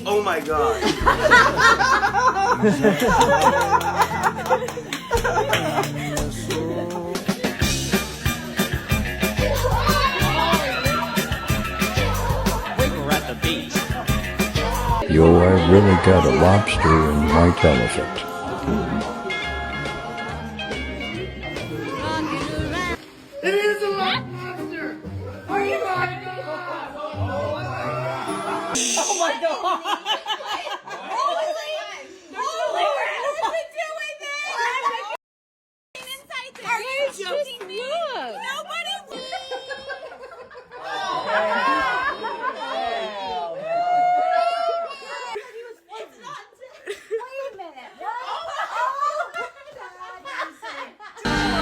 Oh my god. We're at the beach. Yo, I really got a lobster and white elephant. It is a monster! Are you right? Oh my god!